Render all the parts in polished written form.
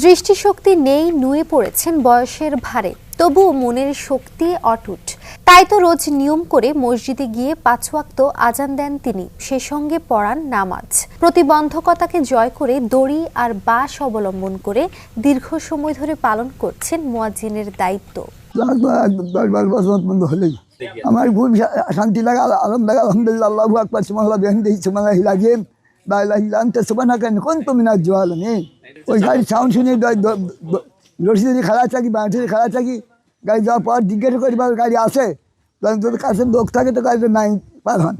দৃষ্টিশক্তি নেই, নুয়ে পড়েছেন বয়সের ভারে, তবুও মনের শক্তি অটুট। তাই তো রোজ নিয়ম করে মসজিদে গিয়ে ৫ ওয়াক্ত আজান দেন তিনি, সে সঙ্গে পড়ান নামাজ। প্রতিবন্ধকতাকে জয় করে দড়ি আর বাঁশ অবলম্বন করে দীর্ঘ সময় ধরে পালন করছেন মুয়াজ্জিনের দায়িত্ব। আমার খুব শান্তি লাগে, আরাম লাগে। আলহামদুলিল্লাহ, আল্লাহু আকবার, সুবহানাল্লাহ, বিহামদিহি, সুবহানাল্লাহিল আযীম, লা ইলাহা ইল্লা আনতা সুবহানাকা ইন্নী কুনতু মিনাজ জালিমিন। ওই গাড়ির সাউন্ড শুনে রশিদি খারাপ থাকি, বাঁশি খারাপ থাকি, গাড়ি যাওয়ার পর জিজ্ঞাসা করি গাড়ি আসে, তোদের কাছে লোক থাকে তো গাড়িটা নাই পার হন।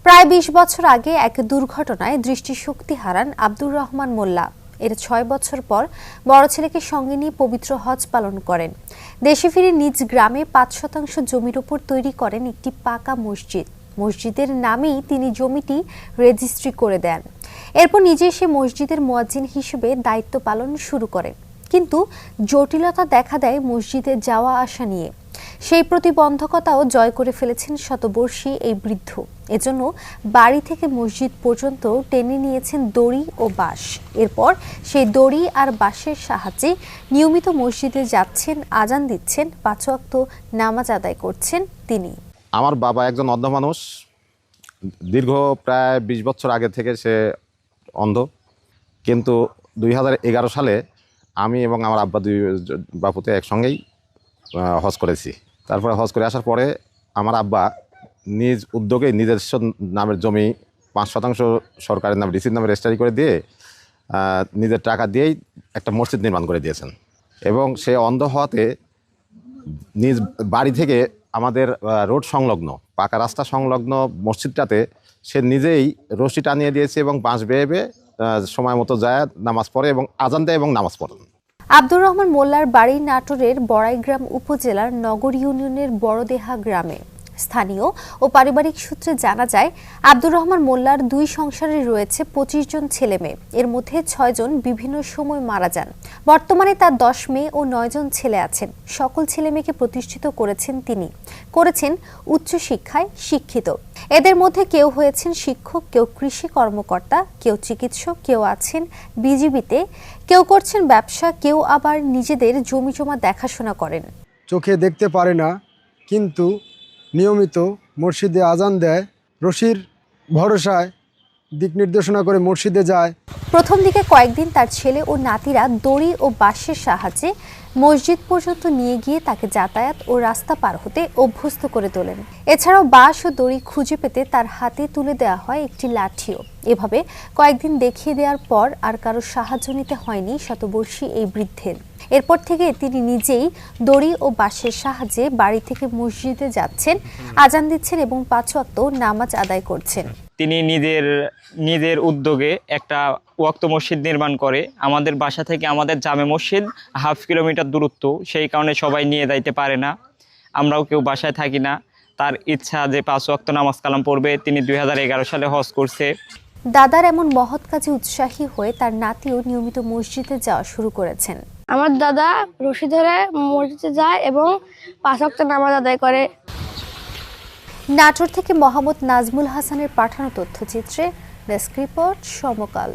প্রায় ২০ বছর আগে এক দুর্ঘটনায় দৃষ্টিশক্তি হারান আব্দুর রহমান মোল্লা। এর ৬ বছর পর বড় ছেলেকে সঙ্গে নিয়ে পবিত্র হজ পালন করেন। দেশে ফিরে নিজ গ্রামে ৫% জমির উপর তৈরি করেন একটি পাকা মসজিদ। মসজিদের নামেই তিনি জমিটি রেজিস্ট্রি করে দেন। এরপর নিজে এসে মসজিদের মুয়াজ্জিন হিসেবে দায়িত্ব পালন শুরু করেন। কিন্তু জটিলতা দেখা দেয় মসজিদে যাওয়া আসা নিয়ে। সেই প্রতিবন্ধকতাও জয় করে ফেলেছেন শতবর্ষী এই বৃদ্ধ। এজন্য বাড়ি থেকে মসজিদ পর্যন্ত টেনে নিয়েছেন দড়ি ও বাঁশ। এরপর সেই দড়ি আর বাঁশের সাহায্যে নিয়মিত মসজিদে যাচ্ছেন, আজান দিচ্ছেন, ৫ ওয়াক্ত নামাজ আদায় করছেন তিনি। আমার বাবা একজন অন্ধ মানুষ। দীর্ঘ প্রায় ২০ বছর আগে থেকে সে অন্ধ, কিন্তু ২০১১ সালে আমি এবং আমার আব্বা দুই বাপুতে একসঙ্গেই হজ করেছি। তারপরে হজ করে আসার পরে আমার আব্বা নিজ উদ্যোগে নিজস্ব নামের জমি ৫% সরকারের নামে ডিসির নামে রেজিস্ট্রি করে দিয়ে নিজের টাকা দিয়েই একটা মসজিদ নির্মাণ করে দিয়েছেন। এবং সে অন্ধ হওয়াতে নিজ বাড়ি থেকে আমাদের রোড সংলগ্ন, পাকা রাস্তা সংলগ্ন মসজিদটাতে সে নিজেই রশি টানিয়ে দিয়েছে এবং বাঁশ বেয়ে বেয়ে সময় মতো যায়, নামাজ পড়ে এবং আজান দেয় এবং নামাজ পড়েন। আব্দুর রহমান মোল্লার বাড়ি নাটোরের বড়াইগ্রাম উপজেলার নগর ইউনিয়নের বড়দেহা গ্রামে। স্থানীয় ও পারিবারিক সূত্রে জানা যায়, আব্দুর রহমান মোল্লার ২ সংসারে রয়েছে ২৫ জন ছেলে মেয়ে। এর মধ্যে ৬ জন বিভিন্ন সময় মারা যান। বর্তমানে তার ১০ মেয়ে ও ৯ জন ছেলে আছেন। সকল ছেলে মেয়েকে প্রতিষ্ঠিত করেছেন তিনি, করেছেন উচ্চশিক্ষায় শিক্ষিত। এদের মধ্যে কেউ হয়েছেন শিক্ষক, কেউ কৃষি কর্মকর্তা, কেউ চিকিৎসক, কেউ আছেন বিজিবিতে, কেউ করছেন ব্যবসা, কেউ আবার নিজেদের জমি জমা দেখাশোনা করেন। চোখে দেখতে পারে না, কিন্তু নিয়মিত মসজিদে আজান দেয়, রশির ভরসায় দিক নির্দেশনা করে মসজিদে যায়। প্রথম দিকে কয়েকদিন তার ছেলে ও নাতিরা দড়ি ও বাঁশের সাহায্যে মসজিদ পর্যন্ত নিয়ে গিয়ে তাকে যাতায়াত ও রাস্তা পার হতে অভ্যস্ত করে তোলেন। এছাড়াও বাঁশ ও দড়ি খুঁজে পেতে তার হাতে তুলে দেওয়া হয় একটি লাঠিও। এভাবে কয়েকদিন দেখিয়ে দেওয়ার পর আর কারো সাহায্য নিতে হয়নি শতবর্ষী এই বৃদ্ধের। এরপর থেকে তিনি নিজেই দড়ি ও বাঁশের সাহায্যে বাড়ি থেকে মসজিদে যাচ্ছেন, আজান দিচ্ছেন এবং ৫ ওয়াক্ত নামাজ আদায় করছেন। তিনি নিজের উদ্যোগে একটা ওয়াক্ত মসজিদ নির্মাণ করে। আমাদের বাসা থেকে আমাদের জামে মসজিদ হাফ কিলোমিটার দূরত্ব, সেই কারণে সবাই নিয়ে যাইতে পারে না। আমরাও কেউ বাসায় থাকি না। তার ইচ্ছা যে ৫ ওয়াক্ত নামাজ কালাম পড়বে। তিনি ২০১১ সালে হজ করছে। দাদার এমন মহৎ কাজে উৎসাহী হয়ে তার নাতিও নিয়মিত মসজিদে যাওয়া শুরু করেছেন। আমার দাদা রশি ধরে মসজিদে যায় এবং ৫ ওয়াক্ত নামাজ আদায় করে। নাটোর থেকে মোহাম্মদ নাজমুল হাসানের পাঠানো তথ্যচিত্রে ডেস্ক রিপোর্ট সমকাল।